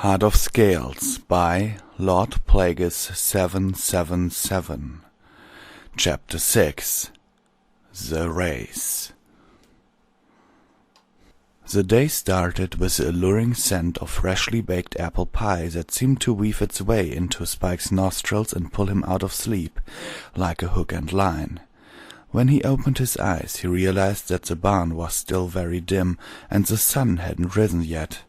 Heart of Scales by Lord Plagueis 777. Chapter 6. The Race. The day started with the alluring scent of freshly baked apple pie that seemed to weave its way into Spike's nostrils and pull him out of sleep like a hook and line. When he opened his eyes, he realized that the barn was still very dim and the sun hadn't risen yet.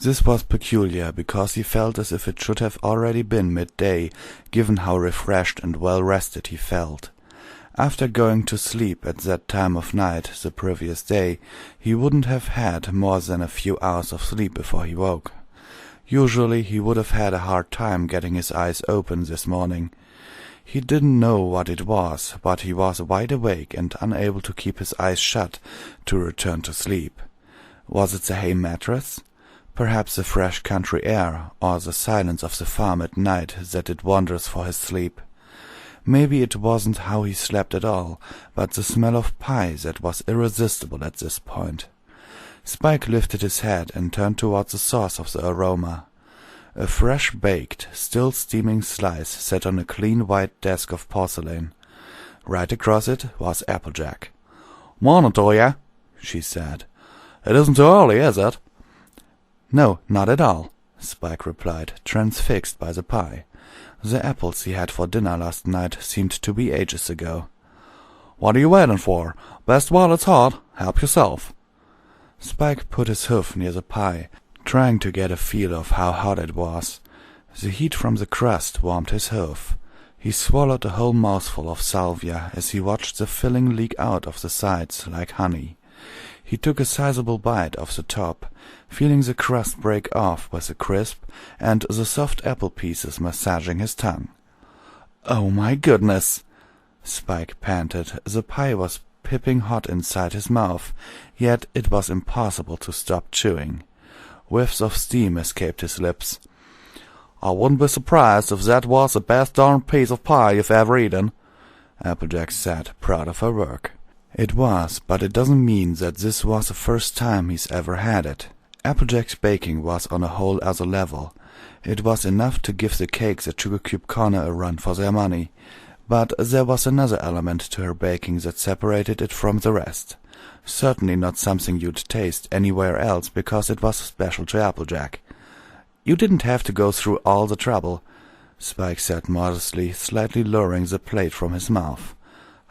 This was peculiar, because he felt as if it should have already been midday, given how refreshed and well-rested he felt. After going to sleep at that time of night the previous day, he wouldn't have had more than a few hours of sleep before he woke. Usually he would have had a hard time getting his eyes open this morning. He didn't know what it was, but he was wide awake and unable to keep his eyes shut to return to sleep. Was it the hay mattress? Perhaps the fresh country air, or the silence of the farm at night that did wonders for his sleep. Maybe it wasn't how he slept at all, but the smell of pie that was irresistible at this point. Spike lifted his head and turned towards the source of the aroma. A fresh-baked, still steaming slice sat on a clean white desk of porcelain. Right across it was Applejack. "Morning to ya," she said. "It isn't too early, is it?" "No, not at all," Spike replied, transfixed by the pie. The apples he had for dinner last night seemed to be ages ago. "What are you waiting for? Best while it's hot. Help yourself." Spike put his hoof near the pie, trying to get a feel of how hot it was. The heat from the crust warmed his hoof. He swallowed a whole mouthful of salvia as he watched the filling leak out of the sides like honey. He took a sizable bite off the top, feeling the crust break off with a crisp and the soft apple pieces massaging his tongue. "Oh, my goodness!" Spike panted. The pie was piping hot inside his mouth, yet it was impossible to stop chewing. Whiffs of steam escaped his lips. "I wouldn't be surprised if that was the best darn piece of pie you've ever eaten," Applejack said, proud of her work. It was, but it doesn't mean that this was the first time he's ever had it. Applejack's baking was on a whole other level. It was enough to give the cakes at Sugar Cube Corner a run for their money. But there was another element to her baking that separated it from the rest. Certainly not something you'd taste anywhere else, because it was special to Applejack. "You didn't have to go through all the trouble," Spike said modestly, slightly lowering the plate from his mouth.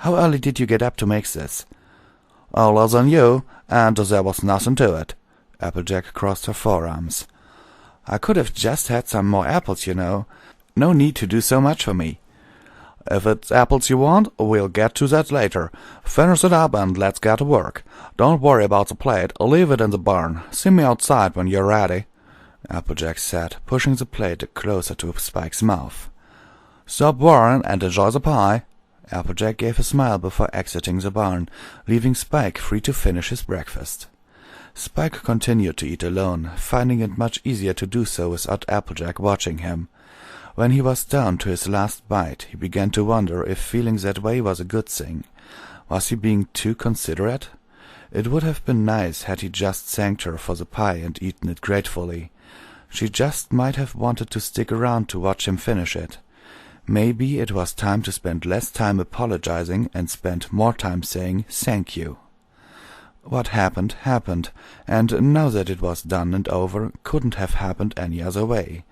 "How early did you get up to make this?" "Earlier than you, and there was nothing to it." Applejack crossed her forearms. "I could have just had some more apples, you know. No need to do so much for me." "If it's apples you want, we'll get to that later. Finish it up and let's get to work. Don't worry about the plate. Leave it in the barn. See me outside when you're ready," Applejack said, pushing the plate closer to Spike's mouth. "Stop worrying and enjoy the pie." Applejack gave a smile before exiting the barn, leaving Spike free to finish his breakfast. Spike continued to eat alone, finding it much easier to do so without Applejack watching him. When he was down to his last bite, he began to wonder if feeling that way was a good thing. Was he being too considerate? It would have been nice had he just thanked her for the pie and eaten it gratefully. She just might have wanted to stick around to watch him finish it. Maybe it was time to spend less time apologizing and spend more time saying thank you. What happened, happened, and now that it was done and over, couldn't have happened any other way.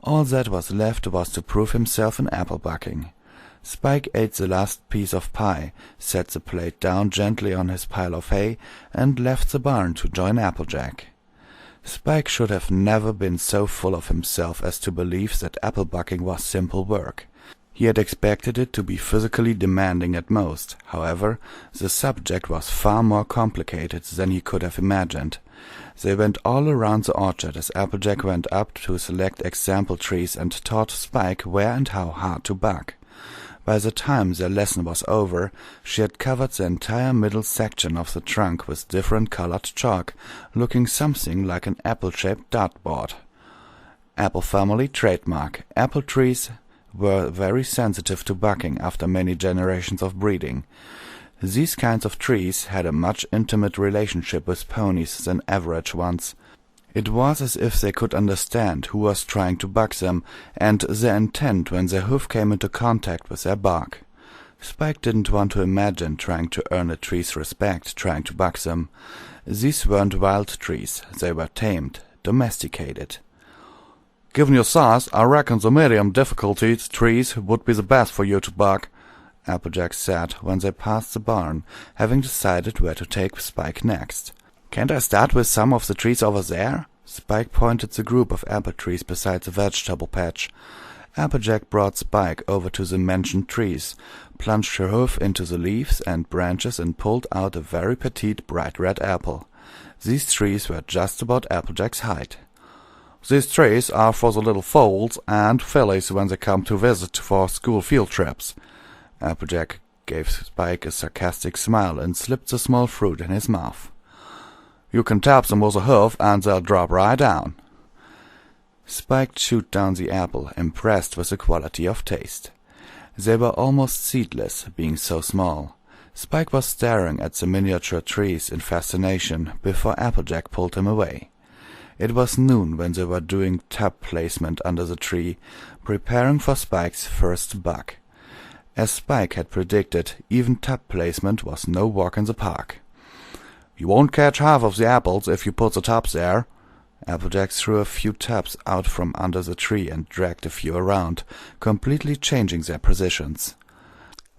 All that was left was to prove himself in apple bucking. Spike ate the last piece of pie, set the plate down gently on his pile of hay, and left the barn to join Applejack. Spike should have never been so full of himself as to believe that apple bucking was simple work. He had expected it to be physically demanding at most. However, the subject was far more complicated than he could have imagined. They went all around the orchard as Applejack went up to select example trees and taught Spike where and how hard to buck. By the time their lesson was over, she had covered the entire middle section of the trunk with different-colored chalk, looking something like an apple-shaped dartboard. Apple family trademark. Apple trees were very sensitive to bucking after many generations of breeding. These kinds of trees had a much intimate relationship with ponies than average ones. It was as if they could understand who was trying to bug them, and their intent when their hoof came into contact with their bark. Spike didn't want to imagine trying to earn a tree's respect, trying to bug them. These weren't wild trees, they were tamed, domesticated. Given your size, I reckon the medium difficulty trees would be the best for you to bug, Applejack said when they passed the barn, having decided where to take Spike next. Can't I start with some of the trees over there? Spike pointed the group of apple trees beside the vegetable patch. Applejack brought Spike over to the mentioned trees, plunged her hoof into the leaves and branches and pulled out a very petite bright red apple. These trees were just about Applejack's height. These trees are for the little foals and fillies when they come to visit for school field trips. Applejack gave Spike a sarcastic smile and slipped the small fruit in his mouth. You can tap them with a hoof and they'll drop right down. Spike chewed down the apple, impressed with the quality of taste. They were almost seedless, being so small. Spike was staring at the miniature trees in fascination before Applejack pulled him away. It was noon when they were doing tap placement under the tree, preparing for Spike's first bug. As Spike had predicted, even tap placement was no walk in the park. You won't catch half of the apples if you put the taps there. Applejack threw a few taps out from under the tree and dragged a few around, completely changing their positions.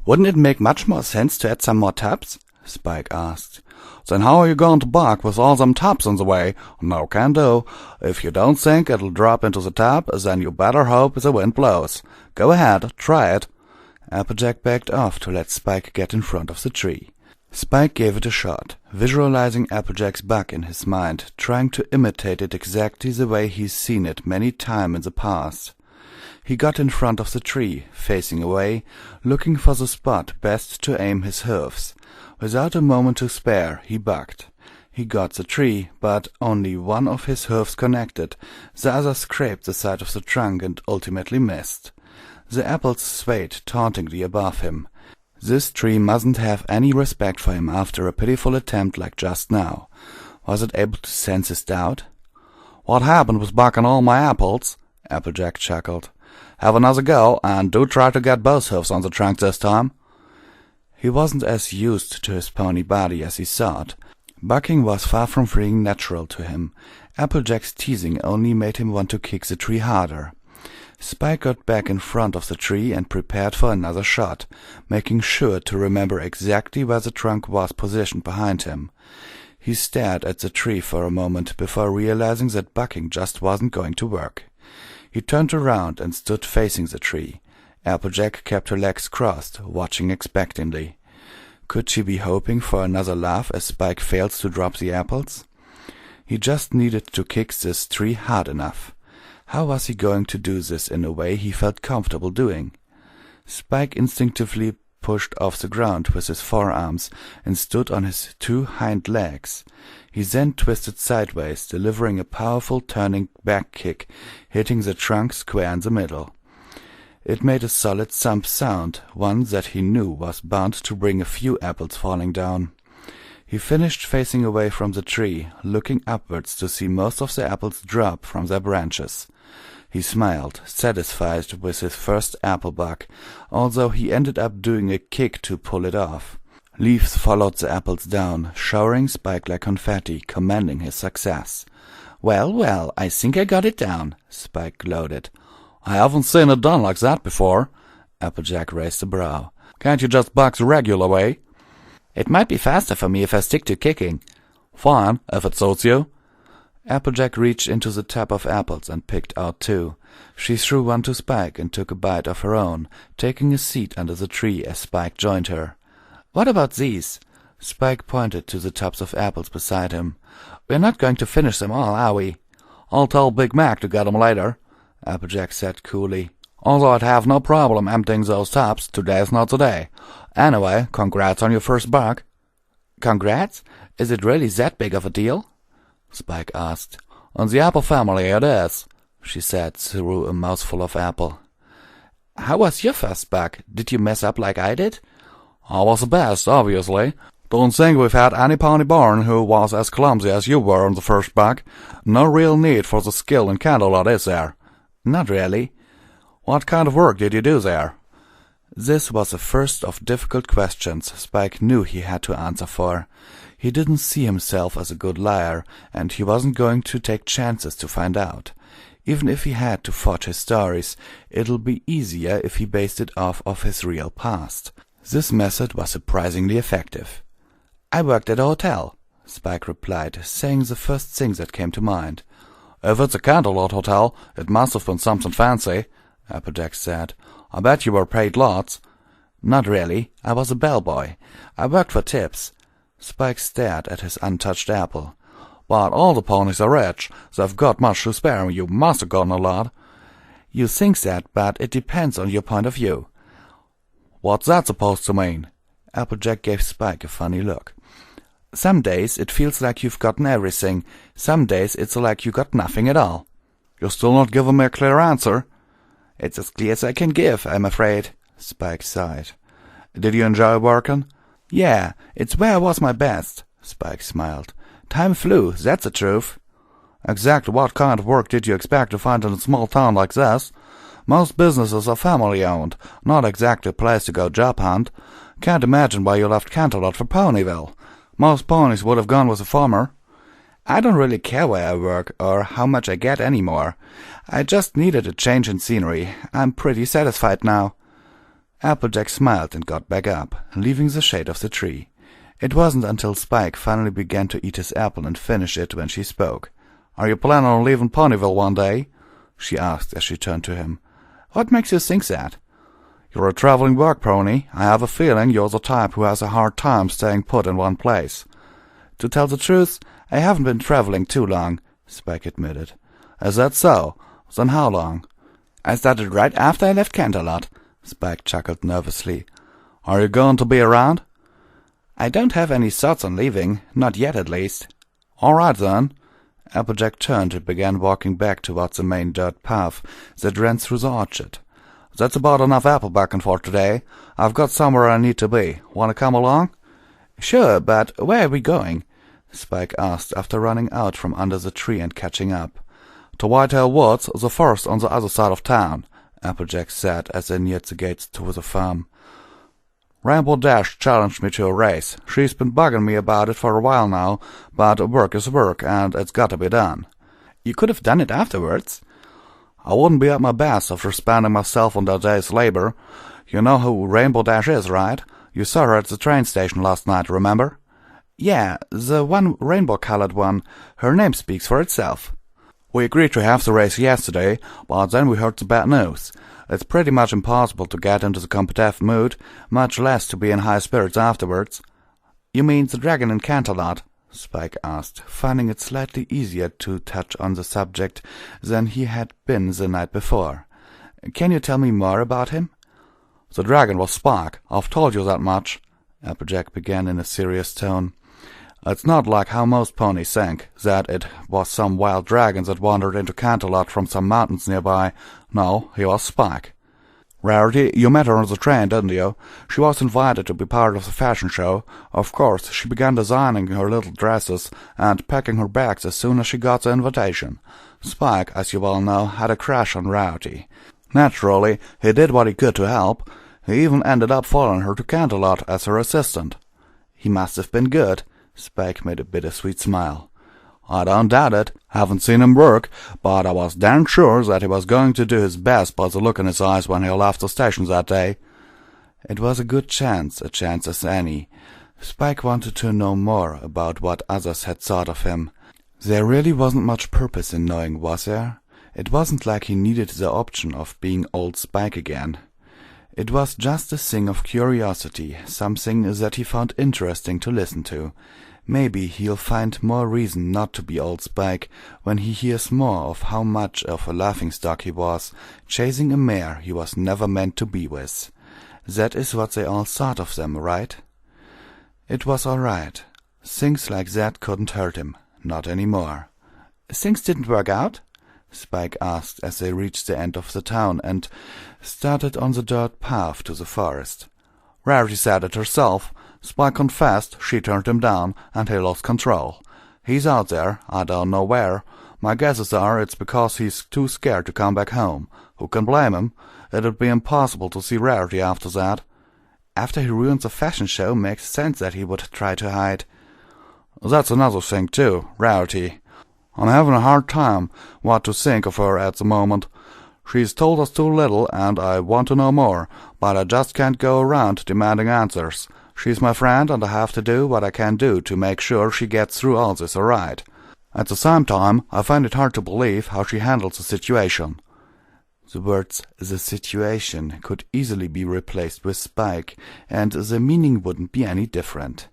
Wouldn't it make much more sense to add some more taps? Spike asked. Then how are you going to bark with all them taps in the way? No can do. If you don't think it'll drop into the tap, then you better hope the wind blows. Go ahead, try it. Applejack backed off to let Spike get in front of the tree. Spike gave it a shot, visualizing Applejack's bug in his mind, trying to imitate it exactly the way he's seen it many times in the past. He got in front of the tree, facing away, looking for the spot best to aim his hoofs. Without a moment to spare, he bucked. He got the tree, but only one of his hoofs connected. The other scraped the side of the trunk and ultimately missed. The apples swayed tauntingly above him. This tree mustn't have any respect for him after a pitiful attempt like just now. Was it able to sense his doubt? What happened with bucking all my apples? Applejack chuckled. Have another go, and do try to get both hoofs on the trunk this time. He wasn't as used to his pony body as he thought. Bucking was far from being natural to him. Applejack's teasing only made him want to kick the tree harder. Spike got back in front of the tree and prepared for another shot, making sure to remember exactly where the trunk was positioned behind him. He stared at the tree for a moment before realizing that bucking just wasn't going to work. He turned around and stood facing the tree. Applejack kept her legs crossed, watching expectantly. Could she be hoping for another laugh as Spike failed to drop the apples? He just needed to kick this tree hard enough. How was he going to do this in a way he felt comfortable doing? Spike instinctively pushed off the ground with his forearms and stood on his two hind legs. He then twisted sideways, delivering a powerful turning back kick, hitting the trunk square in the middle. It made a solid thump sound, one that he knew was bound to bring a few apples falling down. He finished facing away from the tree, looking upwards to see most of the apples drop from their branches. He smiled, satisfied with his first apple bug, although he ended up doing a kick to pull it off. Leaves followed the apples down, showering Spike like confetti, commending his success. Well, well, I think I got it down, Spike gloated. I haven't seen it done like that before. Applejack raised a brow. Can't you just bug the regular way? It might be faster for me if I stick to kicking. Fine, if it suits you. Applejack reached into the tub of apples and picked out two. She threw one to Spike and took a bite of her own, taking a seat under the tree as Spike joined her. What about these? Spike pointed to the tubs of apples beside him. We're not going to finish them all, are we? I'll tell Big Mac to get 'em later, Applejack said coolly. Although I'd have no problem emptying those tubs, today's not the day. Anyway, congrats on your first bug. Congrats? Is it really that big of a deal? Spike asked. In the apple family it is, she said through a mouthful of apple. How was your first bug? Did you mess up like I did? I was the best, obviously. Don't think we've had any pony born who was as clumsy as you were on the first buck. No real need for the skill in Candlelight, is there? Not really. What kind of work did you do there? This was the first of difficult questions Spike knew he had to answer for. He didn't see himself as a good liar, and he wasn't going to take chances to find out. Even if he had to forge his stories, it'll be easier if he based it off of his real past. This method was surprisingly effective. I worked at a hotel, Spike replied, saying the first thing that came to mind. If it's a Candlelight hotel, it must have been something fancy, Applejack said. I bet you were paid lots. Not really. I was a bellboy. I worked for tips. Spike stared at his untouched apple. But all the ponies are rich. They've got much to spare, and you must have gotten a lot. You think that, but it depends on your point of view. What's that supposed to mean? Applejack gave Spike a funny look. Some days it feels like you've gotten everything. Some days it's like you got nothing at all. You're still not giving me a clear answer. It's as clear as I can give, I'm afraid. Spike sighed. Did you enjoy working? Yeah, it's where I was my best. Spike smiled. Time flew, that's the truth. Exactly what kind of work did you expect to find in a small town like this? Most businesses are family-owned, not exactly a place to go job hunt. Can't imagine why you left Candlelight for Ponyville. Most ponies would have gone with a farmer. I don't really care where I work or how much I get anymore. I just needed a change in scenery. I'm pretty satisfied now. Applejack smiled and got back up, leaving the shade of the tree. It wasn't until Spike finally began to eat his apple and finish it when she spoke. Are you planning on leaving Ponyville one day? She asked as she turned to him. What makes you think that? You're a traveling work pony. I have a feeling you're the type who has a hard time staying put in one place. To tell the truth, I haven't been traveling too long, Spike admitted. Is that so? Then how long? I started right after I left Candlelight. Spike chuckled nervously. Are you going to be around? I don't have any thoughts on leaving, not yet at least. All right then. Applejack turned and began walking back towards the main dirt path that ran through the orchard. That's about enough apple backing for today. I've got somewhere I need to be. Want to come along? Sure, but where are we going? Spike asked after running out from under the tree and catching up. To Whitetail Woods, the forest on the other side of town, Applejack said as they neared the gates to the farm. Rainbow Dash challenged me to a race. She's been bugging me about it for a while now, but work is work, and it's got to be done. You could have done it afterwards. I wouldn't be at my best after spending myself on that day's labor. You know who Rainbow Dash is, right? You saw her at the train station last night, remember? Yeah, the one rainbow-colored one. Her name speaks for itself. We agreed to have the race yesterday, but then we heard the bad news. It's pretty much impossible to get into the competitive mood, much less to be in high spirits afterwards. You mean the dragon in Candlelight? Spike asked, finding it slightly easier to touch on the subject than he had been the night before. Can you tell me more about him? The dragon was Spike. I've told you that much, Applejack began in a serious tone. It's not like how most ponies think, that it was some wild dragon that wandered into Candlelight from some mountains nearby. No, he was Spike. Rarity, you met her on the train, didn't you? She was invited to be part of the fashion show. Of course, she began designing her little dresses and packing her bags as soon as she got the invitation. Spike, as you well know, had a crush on Rarity. Naturally, he did what he could to help. He even ended up following her to Candlelight as her assistant. He must have been good. Spike made a bittersweet smile. I don't doubt it. Haven't seen him work, but I was damn sure that he was going to do his best by the look in his eyes when he left the station that day. It was a good chance, a chance as any. Spike wanted to know more about what others had thought of him. There really wasn't much purpose in knowing, was there? It wasn't like he needed the option of being old Spike again. It was just a thing of curiosity, something that he found interesting to listen to. Maybe he'll find more reason not to be old Spike when he hears more of how much of a laughingstock he was, chasing a mare he was never meant to be with. That is what they all thought of them, right? It was all right. Things like that couldn't hurt him, not anymore. Things didn't work out? Spike asked as they reached the end of the town and started on the dirt path to the forest. Rarity said it herself. Spike confessed she turned him down, and he lost control. He's out there, I don't know where. My guesses are it's because he's too scared to come back home. Who can blame him? It'd be impossible to see Rarity after that. After he ruins a fashion show, makes sense that he would try to hide. That's another thing, too, Rarity. I'm having a hard time what to think of her at the moment. She's told us too little, and I want to know more, but I just can't go around demanding answers. She's my friend, and I have to do what I can do to make sure she gets through all this all right. At the same time, I find it hard to believe how she handles the situation. The words "the situation" could easily be replaced with Spike, and the meaning wouldn't be any different.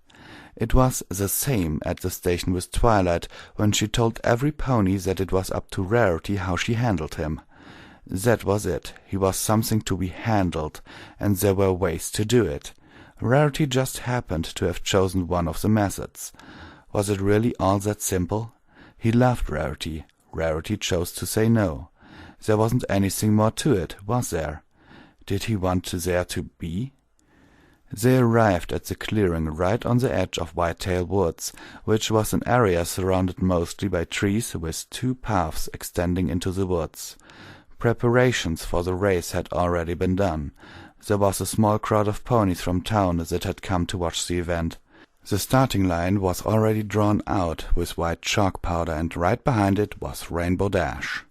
It was the same at the station with Twilight, when she told every pony that it was up to Rarity how she handled him. That was it. He was something to be handled, and there were ways to do it. Rarity just happened to have chosen one of the methods. Was it really all that simple? He loved Rarity. Rarity chose to say no. There wasn't anything more to it, was there? Did he want there to be? They arrived at the clearing right on the edge of Whitetail Woods, which was an area surrounded mostly by trees with 2 paths extending into the woods. Preparations for the race had already been done. There was a small crowd of ponies from town that had come to watch the event. The starting line was already drawn out with white chalk powder, and right behind it was Rainbow Dash.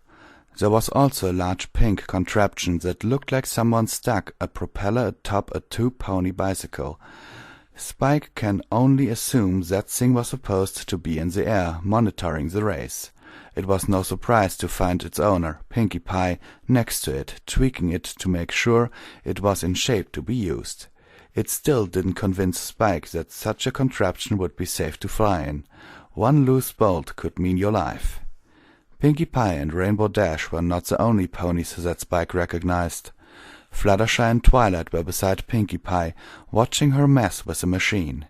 There was also a large pink contraption that looked like someone stuck a propeller atop a 2-pony bicycle. Spike can only assume that thing was supposed to be in the air, monitoring the race. It was no surprise to find its owner, Pinkie Pie, next to it, tweaking it to make sure it was in shape to be used. It still didn't convince Spike that such a contraption would be safe to fly in. One loose bolt could mean your life. Pinkie Pie and Rainbow Dash were not the only ponies that Spike recognized. Fluttershy and Twilight were beside Pinkie Pie, watching her mess with the machine.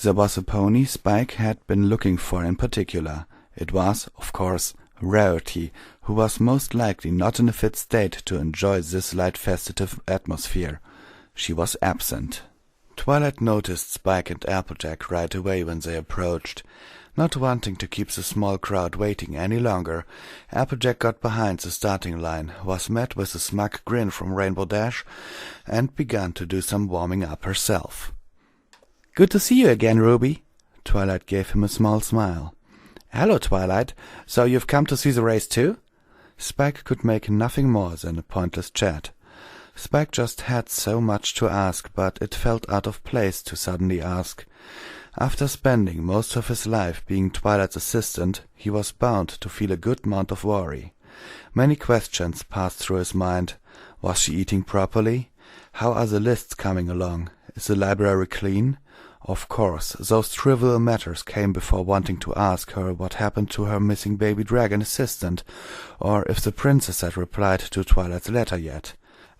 There was a pony Spike had been looking for in particular. It was, of course, Rarity, who was most likely not in a fit state to enjoy this light festive atmosphere. She was absent. Twilight noticed Spike and Applejack right away when they approached. Not wanting to keep the small crowd waiting any longer, Applejack got behind the starting line, was met with a smug grin from Rainbow Dash, and began to do some warming up herself. "Good to see you again, Ruby." Twilight gave him a small smile. "Hello, Twilight. So you've come to see the race too?" Spike could make nothing more than a pointless chat. Spike just had so much to ask, but it felt out of place to suddenly ask. After spending most of his life being Twilight's assistant, he was bound to feel a good amount of worry. Many questions passed through his mind. Was she eating properly? How are the lists coming along? Is the library clean? Of course, those trivial matters came before wanting to ask her what happened to her missing baby dragon assistant, or if the princess had replied to Twilight's letter yet.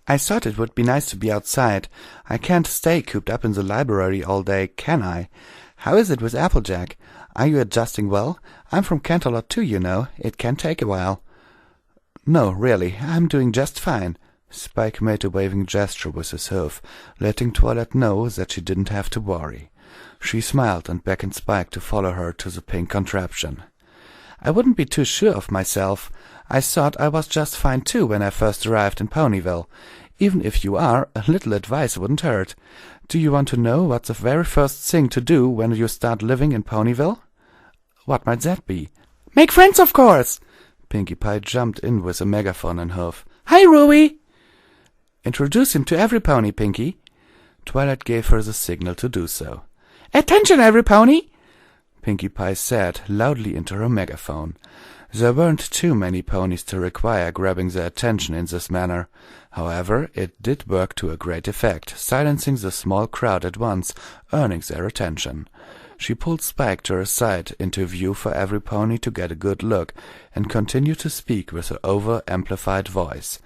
"I thought it would be nice to be outside. I can't stay cooped up in the library all day, can I? How is it with Applejack? Are you adjusting well? I'm from Canterlot too, you know. It can take a while." "No, really, I'm doing just fine." Spike made a waving gesture with his hoof, letting Twilight know that she didn't have to worry. She smiled and beckoned Spike to follow her to the pink contraption. "I wouldn't be too sure of myself. I thought I was just fine too when I first arrived in Ponyville. Even if you are, a little advice wouldn't hurt. Do you want to know what's the very first thing to do when you start living in Ponyville?" "What might that be?" "Make friends, of course!" Pinkie Pie jumped in with a megaphone in hoof. "Hi, Ruby!" "Introduce him to every pony, Pinkie." Twilight gave her the signal to do so. "Attention, every pony!" Pinkie Pie said loudly into her megaphone. There weren't too many ponies to require grabbing their attention in this manner. However, it did work to a great effect, silencing the small crowd at once, earning their attention. She pulled Spike to her side into view for every pony to get a good look, and continued to speak with her over-amplified voice.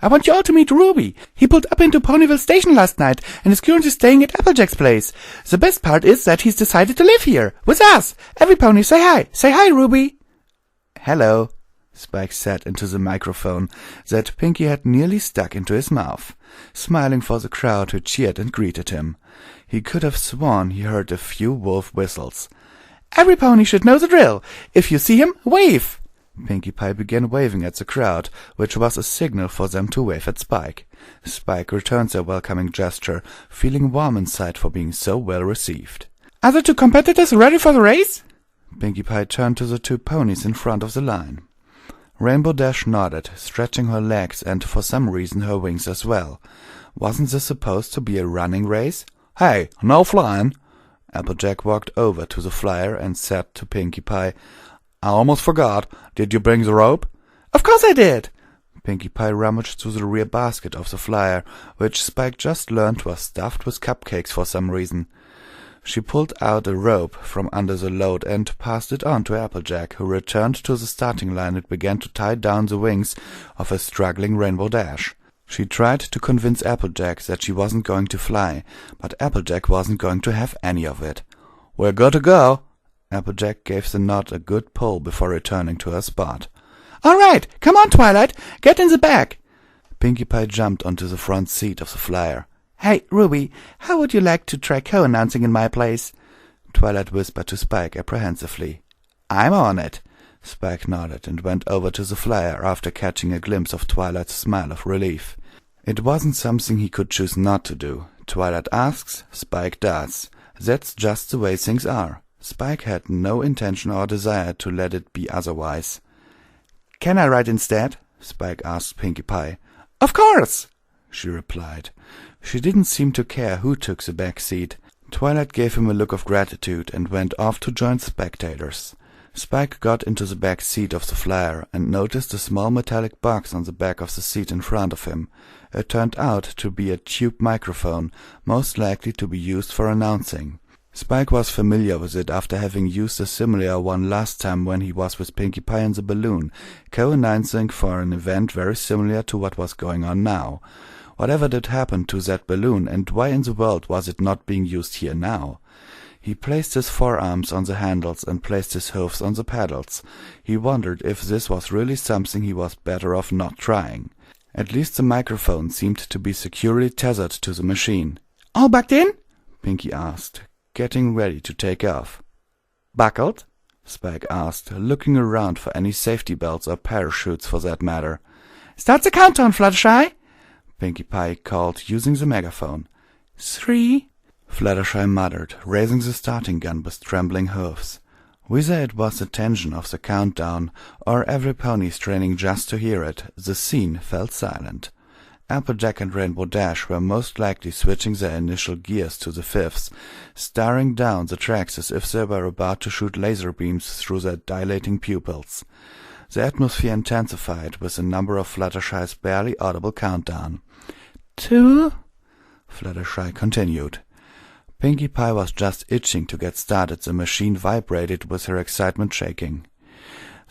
"I want you all to meet Ruby. He pulled up into Ponyville Station last night and is currently staying at Applejack's place. The best part is that he's decided to live here, with us. Every pony say hi. Say hi, Ruby." "Hello," Spike said into the microphone that Pinky had nearly stuck into his mouth, smiling for the crowd who cheered and greeted him. He could have sworn he heard a few wolf whistles. "Every pony should know the drill. If you see him, wave!" Pinkie Pie began waving at the crowd, which was a signal for them to wave at Spike. Spike returned their welcoming gesture, feeling warm inside for being so well received. "Are the two competitors ready for the race?" Pinkie Pie turned to the two ponies in front of the line. Rainbow Dash nodded, stretching her legs and for some reason her wings as well. Wasn't this supposed to be a running race? "Hey, no flying!" Applejack walked over to the flyer and said to Pinkie Pie, "I almost forgot. Did you bring the rope?" "Of course I did!" Pinkie Pie rummaged through the rear basket of the flyer, which Spike just learned was stuffed with cupcakes for some reason. She pulled out a rope from under the load and passed it on to Applejack, who returned to the starting line and began to tie down the wings of a struggling Rainbow Dash. She tried to convince Applejack that she wasn't going to fly, but Applejack wasn't going to have any of it. "We're good to go." Applejack gave the knot a good pull before returning to her spot. "All right, come on, Twilight, get in the back." Pinkie Pie jumped onto the front seat of the flyer. "Hey, Ruby, how would you like to try co-announcing in my place?" Twilight whispered to Spike apprehensively. "I'm on it." Spike nodded and went over to the flyer after catching a glimpse of Twilight's smile of relief. It wasn't something he could choose not to do. Twilight asks, Spike does. That's just the way things are. Spike had no intention or desire to let it be otherwise. "Can I ride instead?" Spike asked Pinkie Pie. "Of course," she replied. She didn't seem to care who took the back seat. Twilight gave him a look of gratitude and went off to join the spectators. Spike got into the back seat of the flyer and noticed a small metallic box on the back of the seat in front of him. It turned out to be a tube microphone, most likely to be used for announcing. Spike was familiar with it after having used a similar one last time when he was with Pinkie Pie and the balloon, co-announcing for an event very similar to what was going on now. Whatever did happen to that balloon, and why in the world was it not being used here now? He placed his forearms on the handles and placed his hooves on the pedals. He wondered if this was really something he was better off not trying. At least the microphone seemed to be securely tethered to the machine. "All bucked in?" Pinkie asked, getting ready to take off. "Buckled?" Spike asked, looking around for any safety belts or parachutes for that matter. "Start the countdown, Fluttershy!" Pinkie Pie called, using the megaphone. 3. Fluttershy muttered, raising the starting gun with trembling hooves. Whether it was the tension of the countdown, or every pony straining just to hear it, the scene fell silent. Applejack and Rainbow Dash were most likely switching their initial gears to the fifths, staring down the tracks as if they were about to shoot laser beams through their dilating pupils. The atmosphere intensified with the number of Fluttershy's barely audible countdown. 2. Fluttershy continued. Pinkie Pie was just itching to get started. The machine vibrated with her excitement shaking.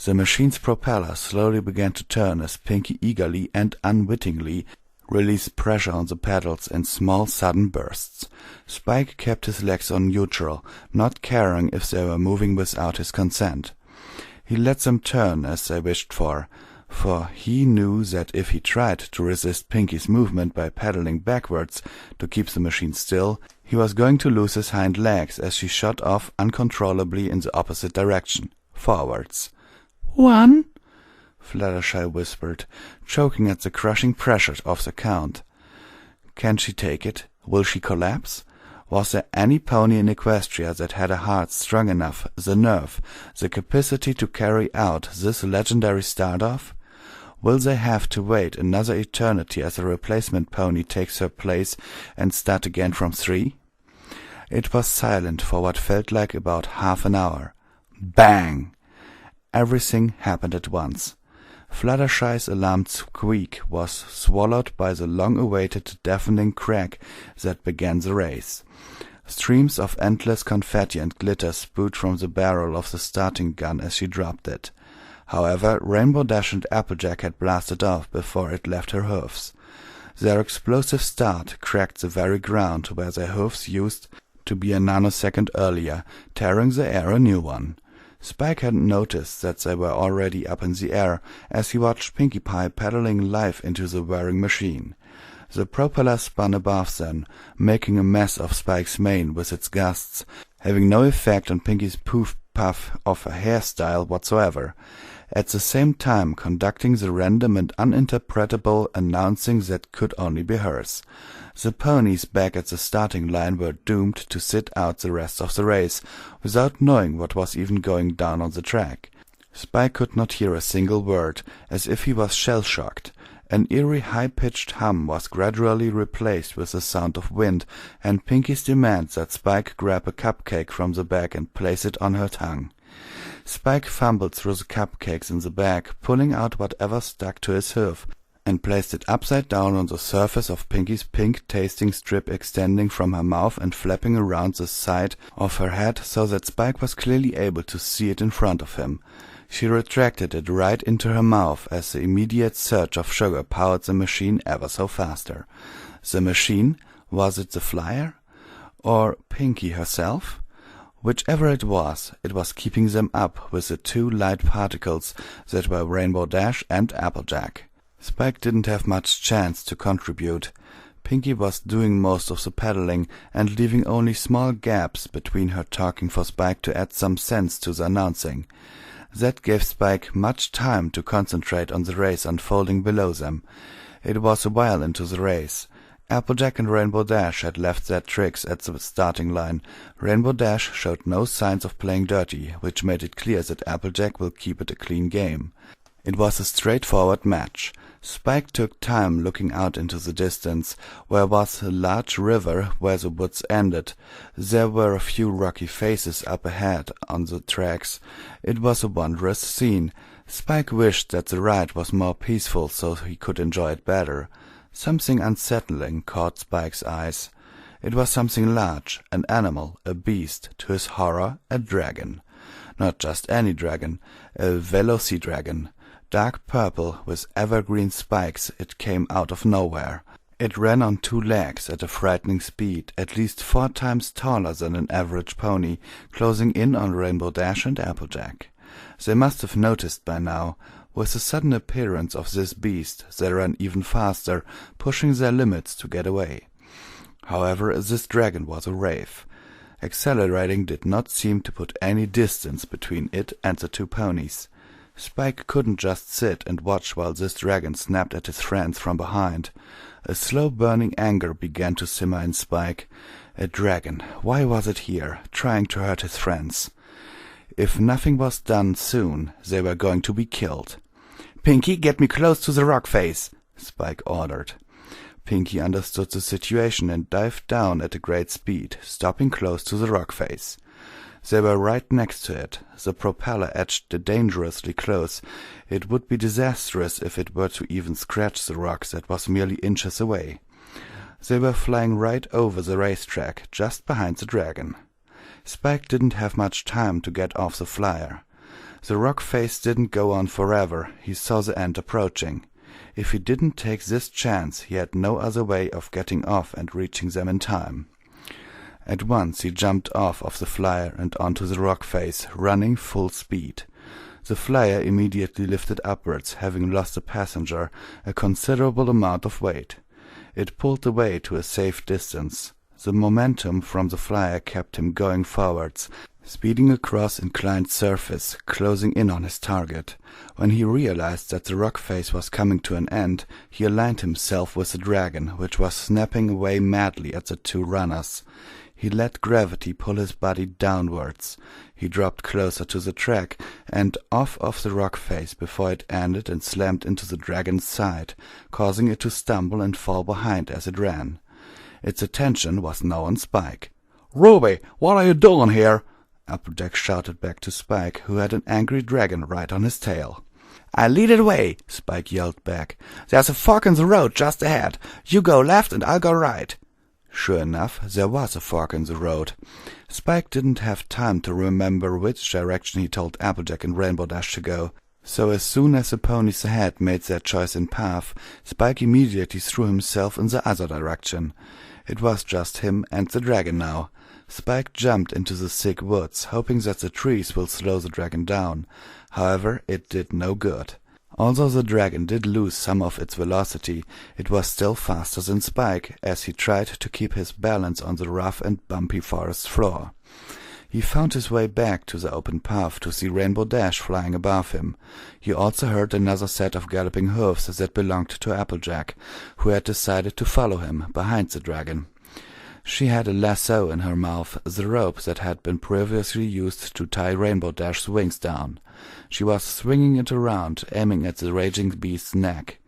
The machine's propeller slowly began to turn as Pinkie eagerly and unwittingly released pressure on the pedals in small sudden bursts. Spike kept his legs on neutral, not caring if they were moving without his consent. He let them turn as they wished for he knew that if he tried to resist Pinkie's movement by pedaling backwards to keep the machine still, he was going to lose his hind legs as she shot off uncontrollably in the opposite direction, forwards. 1, Fluttershy whispered, choking at the crushing pressure of the count. Can she take it? Will she collapse? Was there any pony in Equestria that had a heart strong enough, the nerve, the capacity to carry out this legendary start-off? Will they have to wait another eternity as a replacement pony takes her place and start again from 3? It was silent for what felt like about half an hour. Bang! Everything happened at once. Fluttershy's alarmed squeak was swallowed by the long-awaited deafening crack that began the race. Streams of endless confetti and glitter spewed from the barrel of the starting gun as she dropped it. However, Rainbow Dash and Applejack had blasted off before it left her hoofs. Their explosive start cracked the very ground where their hoofs used to be a nanosecond earlier, tearing the air a new one. Spike hadn't noticed that they were already up in the air as he watched Pinkie Pie pedaling live into the whirring machine. The propeller spun above them, making a mess of Spike's mane with its gusts, having no effect on Pinkie's poof-puff of a hairstyle whatsoever, at the same time conducting the random and uninterpretable announcing that could only be hers. The ponies back at the starting line were doomed to sit out the rest of the race, without knowing what was even going down on the track. Spike could not hear a single word, as if he was shell-shocked. An eerie high-pitched hum was gradually replaced with the sound of wind, and Pinkie's demand that Spike grab a cupcake from the bag and place it on her tongue. Spike fumbled through the cupcakes in the bag, pulling out whatever stuck to his hoof, and placed it upside down on the surface of Pinkie's pink-tasting strip extending from her mouth and flapping around the side of her head so that Spike was clearly able to see it in front of him. She retracted it right into her mouth as the immediate surge of sugar powered the machine ever so faster. The machine? Was it the flyer? Or Pinkie herself? Whichever it was keeping them up with the two light particles that were Rainbow Dash and Applejack. Spike didn't have much chance to contribute. Pinkie was doing most of the pedaling and leaving only small gaps between her talking for Spike to add some sense to the announcing. That gave Spike much time to concentrate on the race unfolding below them. It was a while into the race. Applejack and Rainbow Dash had left their tricks at the starting line. Rainbow Dash showed no signs of playing dirty, which made it clear that Applejack will keep it a clean game. It was a straightforward match. Spike took time looking out into the distance, where was a large river where the woods ended. There were a few rocky faces up ahead on the tracks. It was a wondrous scene. Spike wished that the ride was more peaceful so he could enjoy it better. Something unsettling caught Spike's eyes. It was something large, an animal, a beast, to his horror, a dragon. Not just any dragon, a Velocidragon. Dark purple with evergreen spikes, it came out of nowhere. It ran on two legs at a frightening speed, at least 4 times taller than an average pony, closing in on Rainbow Dash and Applejack. They must have noticed by now. With the sudden appearance of this beast, they ran even faster, pushing their limits to get away. However, this dragon was a wraith. Accelerating did not seem to put any distance between it and the two ponies. Spike couldn't just sit and watch while this dragon snapped at his friends from behind. A slow-burning anger began to simmer in Spike. A dragon, why was it here, trying to hurt his friends? If nothing was done soon, they were going to be killed. "Pinkie, get me close to the rock face," Spike ordered. Pinkie understood the situation and dived down at a great speed, stopping close to the rock face. They were right next to it. The propeller edged dangerously close. It would be disastrous if it were to even scratch the rock that was merely inches away. They were flying right over the racetrack, just behind the dragon. Spike didn't have much time to get off the flyer. The rock face didn't go on forever. He saw the end approaching. If he didn't take this chance, he had no other way of getting off and reaching them in time. At once he jumped off of the flyer and onto the rock face, running full speed. The flyer immediately lifted upwards, having lost a passenger, a considerable amount of weight. It pulled away to a safe distance. The momentum from the flyer kept him going forwards, speeding across inclined surface, closing in on his target. When he realized that the rock face was coming to an end, he aligned himself with the dragon, which was snapping away madly at the two runners. He let gravity pull his body downwards. He dropped closer to the track and off of the rock face before it ended and slammed into the dragon's side, causing it to stumble and fall behind as it ran. Its attention was now on Spike. "Ruby, what are you doing here?" Applejack shouted back to Spike, who had an angry dragon right on his tail. "I lead it away," Spike yelled back. "There's a fork in the road just ahead. You go left and I'll go right." Sure enough, there was a fork in the road. Spike didn't have time to remember which direction he told Applejack and Rainbow Dash to go, so as soon as the ponies ahead made their choice in path, Spike immediately threw himself in the other direction. It was just him and the dragon now. Spike jumped into the thick woods, hoping that the trees will slow the dragon down. However, it did no good. Although the dragon did lose some of its velocity, it was still faster than Spike, as he tried to keep his balance on the rough and bumpy forest floor. He found his way back to the open path to see Rainbow Dash flying above him. He also heard another set of galloping hoofs that belonged to Applejack, who had decided to follow him behind the dragon. She had a lasso in her mouth, the rope that had been previously used to tie Rainbow Dash's wings down. She was swinging it around, aiming at the raging beast's neck.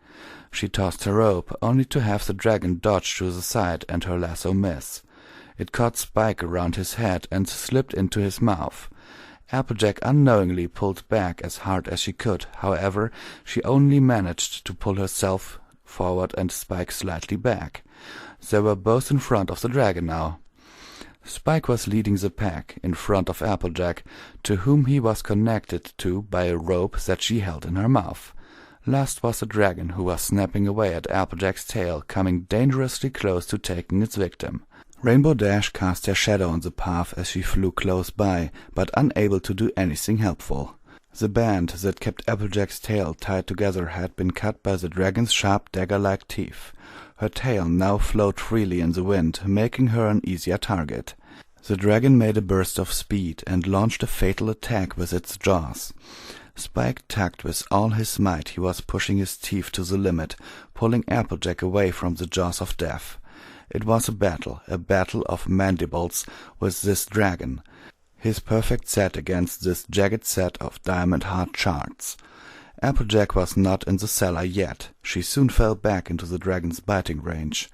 She tossed her rope, only to have the dragon dodge to the side and her lasso miss. It caught Spike around his head and slipped into his mouth. Applejack unknowingly pulled back as hard as she could. However, she only managed to pull herself forward and Spike slightly back. They were both in front of the dragon now. Spike was leading the pack, in front of Applejack, to whom he was connected to by a rope that she held in her mouth. Last was the dragon, who was snapping away at Applejack's tail, coming dangerously close to taking its victim. Rainbow Dash cast her shadow on the path as she flew close by, but unable to do anything helpful. The band that kept Applejack's tail tied together had been cut by the dragon's sharp dagger-like teeth. Her tail now flowed freely in the wind, making her an easier target. The dragon made a burst of speed and launched a fatal attack with its jaws. Spike tugged with all his might. He was pushing his teeth to the limit, pulling Applejack away from the jaws of death. It was a battle of mandibles with this dragon, his perfect set against this jagged set of diamond-hard shards. Applejack was not in the cellar yet. She soon fell back into the dragon's biting range.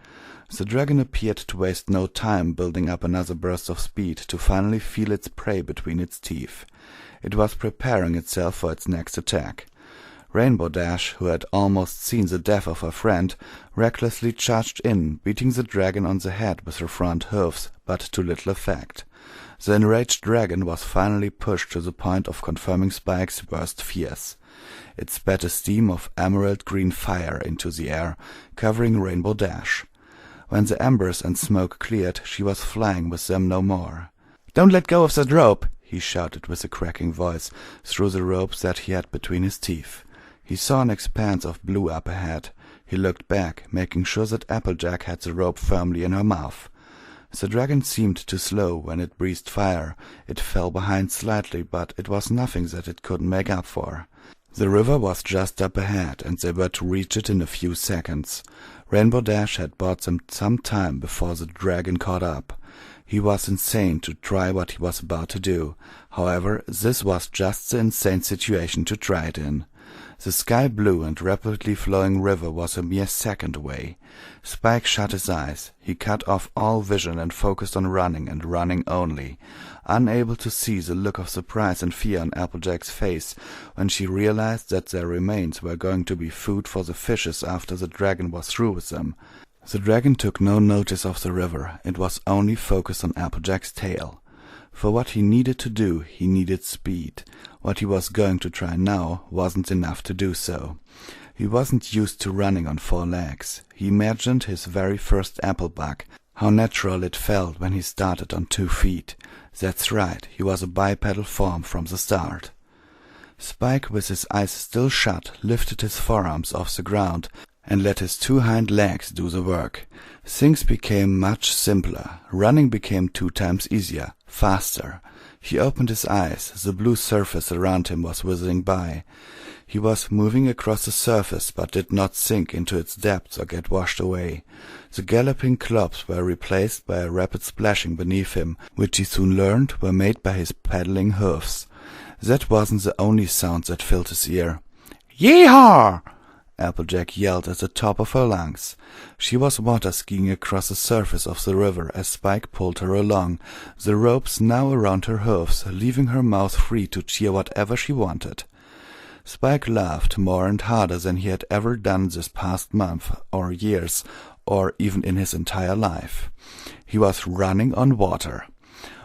The dragon appeared to waste no time building up another burst of speed to finally feel its prey between its teeth. It was preparing itself for its next attack. Rainbow Dash, who had almost seen the death of her friend, recklessly charged in, beating the dragon on the head with her front hoofs, but to little effect. The enraged dragon was finally pushed to the point of confirming Spike's worst fears. It spat a stream of emerald-green fire into the air, covering Rainbow Dash. When the embers and smoke cleared, she was flying with them no more. "Don't let go of that rope!" he shouted with a cracking voice through the ropes that he had between his teeth. He saw an expanse of blue up ahead. He looked back, making sure that Applejack had the rope firmly in her mouth. The dragon seemed to slow when it breathed fire. It fell behind slightly, but it was nothing that it couldn't make up for. The river was just up ahead, and they were to reach it in a few seconds. Rainbow Dash had bought them some time before the dragon caught up. He was insane to try what he was about to do. However, this was just the insane situation to try it in. The sky-blue and rapidly flowing river was a mere second away. Spike shut his eyes. He cut off all vision and focused on running and running only, unable to see the look of surprise and fear on Applejack's face when she realized that their remains were going to be food for the fishes after the dragon was through with them. The dragon took no notice of the river. It was only focused on Applejack's tail. For what he needed to do, he needed speed. What he was going to try now wasn't enough to do so. He wasn't used to running on 4 legs. He imagined his very first apple bug, how natural it felt when he started on 2 feet. That's right, he was a bipedal form from the start. Spike, with his eyes still shut, lifted his forearms off the ground and let his 2 hind legs do the work. Things became much simpler. Running became 2 times easier, faster. He opened his eyes. The blue surface around him was whizzing by. He was moving across the surface, but did not sink into its depths or get washed away. The galloping clops were replaced by a rapid splashing beneath him, which he soon learned were made by his paddling hoofs. That wasn't the only sound that filled his ear. "Yee-haw!" Applejack yelled at the top of her lungs. She was water-skiing across the surface of the river as Spike pulled her along, the ropes now around her hoofs, leaving her mouth free to cheer whatever she wanted. Spike laughed more and harder than he had ever done this past month, or years, or even in his entire life. He was running on water.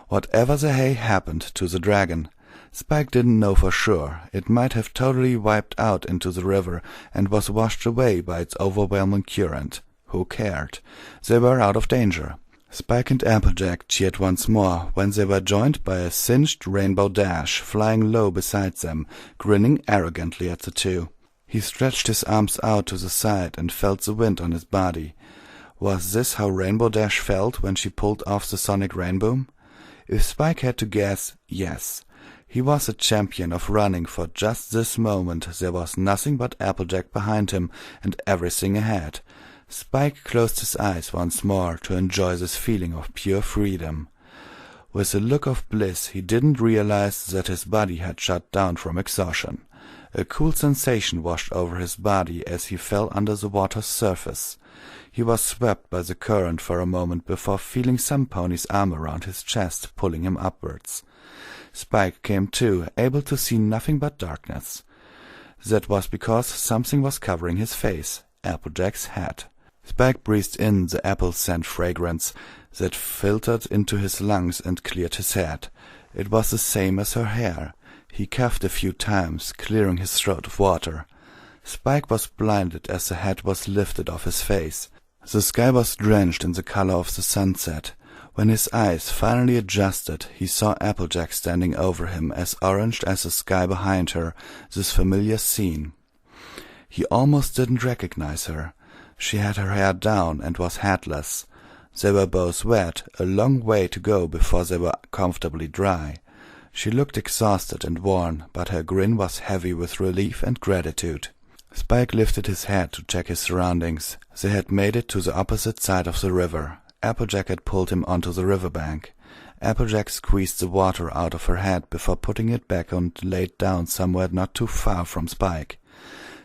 Whatever the hay happened to the dragon, Spike didn't know for sure. It might have totally wiped out into the river and was washed away by its overwhelming current. Who cared? They were out of danger. Spike and Applejack cheered once more when they were joined by a singed Rainbow Dash flying low beside them, grinning arrogantly at the two. He stretched his arms out to the side and felt the wind on his body. Was this how Rainbow Dash felt when she pulled off the sonic rainbow? If Spike had to guess, yes. He was a champion of running for just this moment. There was nothing but Applejack behind him and everything ahead. Spike closed his eyes once more to enjoy this feeling of pure freedom. With a look of bliss, he didn't realize that his body had shut down from exhaustion. A cool sensation washed over his body as he fell under the water's surface. He was swept by the current for a moment before feeling some pony's arm around his chest, pulling him upwards. Spike came to, able to see nothing but darkness. That was because something was covering his face, Applejack's head. Spike breathed in the apple scent fragrance that filtered into his lungs and cleared his head. It was the same as her hair. He coughed a few times, clearing his throat of water. Spike was blinded as the hat was lifted off his face. The sky was drenched in the color of the sunset. When his eyes finally adjusted, he saw Applejack standing over him, as orange as the sky behind her, this familiar scene. He almost didn't recognize her. She had her hair down and was hatless. They were both wet, a long way to go before they were comfortably dry. She looked exhausted and worn, but her grin was heavy with relief and gratitude. Spike lifted his head to check his surroundings. They had made it to the opposite side of the river. Applejack had pulled him onto the riverbank. Applejack squeezed the water out of her head before putting it back and laid down somewhere not too far from Spike.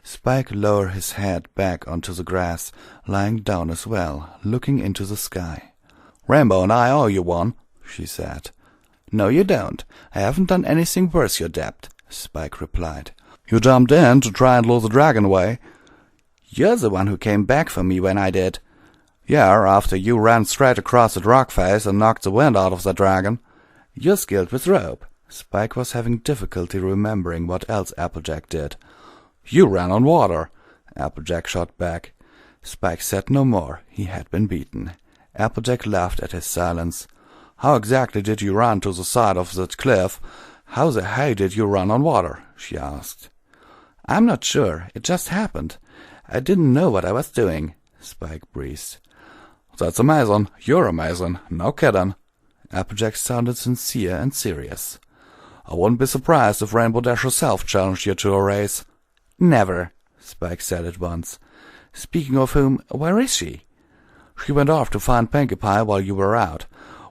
Spike lowered his head back onto the grass, lying down as well, looking into the sky. "Rainbow and I owe you one," she said. "No, you don't. I haven't done anything worth your debt," Spike replied. "You jumped in to try and lure the dragon away." "You're the one who came back for me when I did." "Yeah, after you ran straight across that rock face and knocked the wind out of the dragon." "You're skilled with rope." Spike was having difficulty remembering what else Applejack did. "You ran on water," Applejack shot back. Spike said no more. He had been beaten. Applejack laughed at his silence. "How exactly did you run to the side of that cliff? How the hay did you run on water?" she asked. "I'm not sure. It just happened. I didn't know what I was doing," Spike breathed. "That's amazing. You're amazing. No kidding." Applejack sounded sincere and serious. "I wouldn't be surprised if Rainbow Dash herself challenged you to a race." "Never," Spike said at once. "Speaking of whom, where is she?" "She went off to find Pinkie Pie while you were out.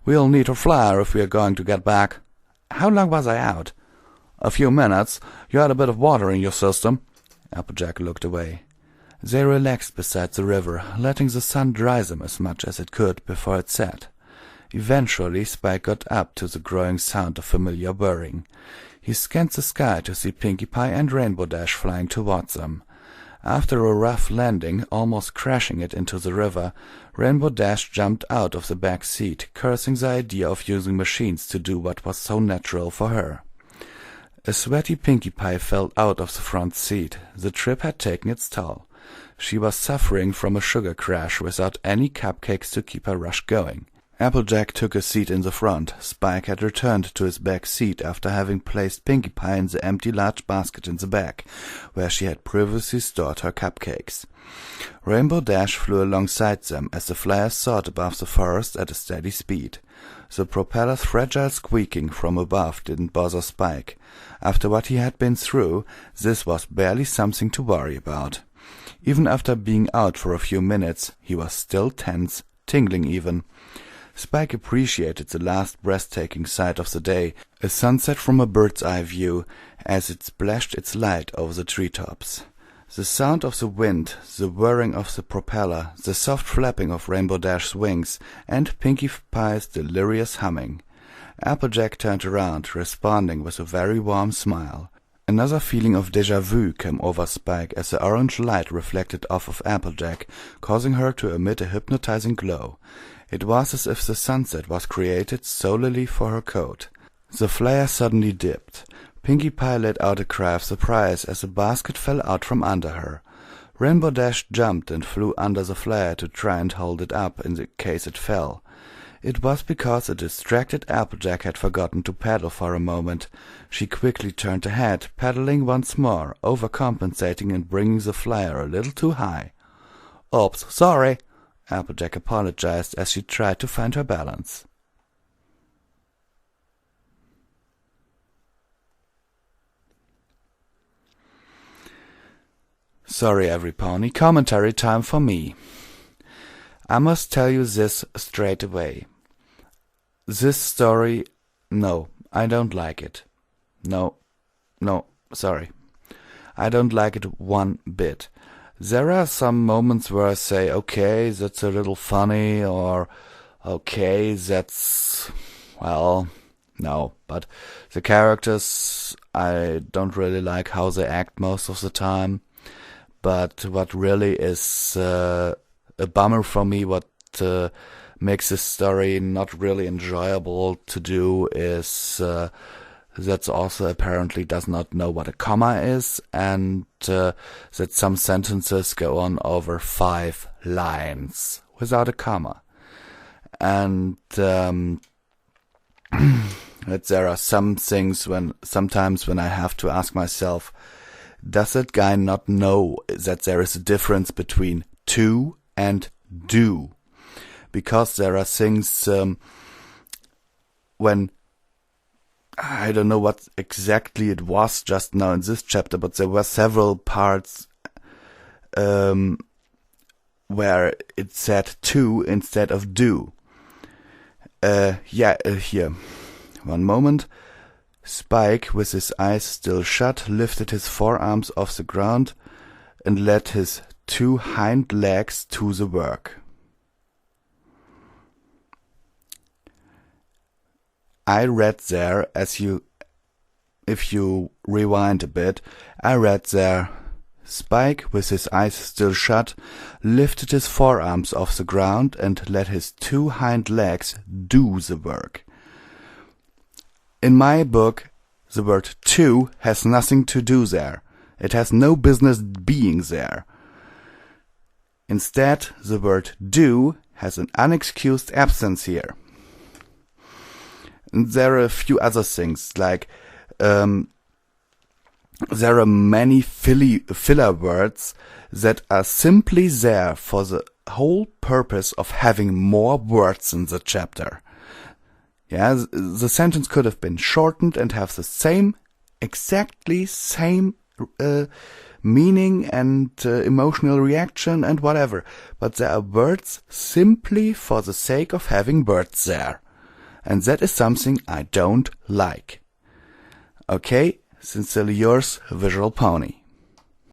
We'll need her flyer if we are going to get back." "How long was I out?" "A few minutes. You had a bit of water in your system." Applejack looked away. They relaxed beside the river, letting the sun dry them as much as it could before it set. Eventually Spike got up to the growing sound of familiar whirring. He scanned the sky to see Pinkie Pie and Rainbow Dash flying towards them. After a rough landing, almost crashing it into the river, Rainbow Dash jumped out of the back seat, cursing the idea of using machines to do what was so natural for her. A sweaty Pinkie Pie fell out of the front seat. The trip had taken its toll. She was suffering from a sugar crash without any cupcakes to keep her rush going. Applejack took a seat in the front. Spike had returned to his back seat after having placed Pinkie Pie in the empty large basket in the back, where she had previously stored her cupcakes. Rainbow Dash flew alongside them as the flyer soared above the forest at a steady speed. The propeller's fragile squeaking from above didn't bother Spike. After what he had been through, this was barely something to worry about. Even after being out for a few minutes, he was still tense, tingling even. Spike appreciated the last breathtaking sight of the day, a sunset from a bird's-eye view, as it splashed its light over the treetops. The sound of the wind, the whirring of the propeller, the soft flapping of Rainbow Dash's wings, and Pinkie Pie's delirious humming. Applejack turned around, responding with a very warm smile. Another feeling of déjà vu came over Spike as the orange light reflected off of Applejack, causing her to emit a hypnotizing glow. It was as if the sunset was created solely for her coat. The flyer suddenly dipped. Pinkie Pie let out a cry of surprise as the basket fell out from under her. Rainbow Dash jumped and flew under the flyer to try and hold it up in case it fell. It was because a distracted Applejack had forgotten to paddle for a moment. She quickly turned ahead, paddling once more, overcompensating and bringing the flyer a little too high. "Oops, sorry," Applejack apologized as she tried to find her balance. Sorry, every pony. Commentary time for me. I must tell you this straight away. This story, no, I don't like it. No, sorry. I don't like it one bit. There are some moments where I say, okay, that's a little funny, or okay, that's, well, no. But the characters, I don't really like how they act most of the time. But what really is a bummer for me, what makes this story not really enjoyable to do, is that also apparently does not know what a comma is, and that some sentences go on over 5 lines without a comma. And that there are some things sometimes when I have to ask myself, does that guy not know that there is a difference between to and do? Because there are things when, I don't know what exactly it was just now in this chapter, but there were several parts where it said to instead of do. Here. One moment. Spike, with his eyes still shut, lifted his forearms off the ground and led his 2 hind legs to the work. I read there, if you rewind a bit, I read there, Spike, with his eyes still shut, lifted his forearms off the ground and let his 2 hind legs do the work. In my book, the word to has nothing to do there. It has no business being there. Instead, the word do has an unexcused absence here. And there are a few other things, like there are many filler words that are simply there for the whole purpose of having more words in the chapter. Yeah, the sentence could have been shortened and have the exactly same meaning and emotional reaction and whatever. But there are words simply for the sake of having words there. And that is something I don't like. Okay, sincerely yours, Visual Pony.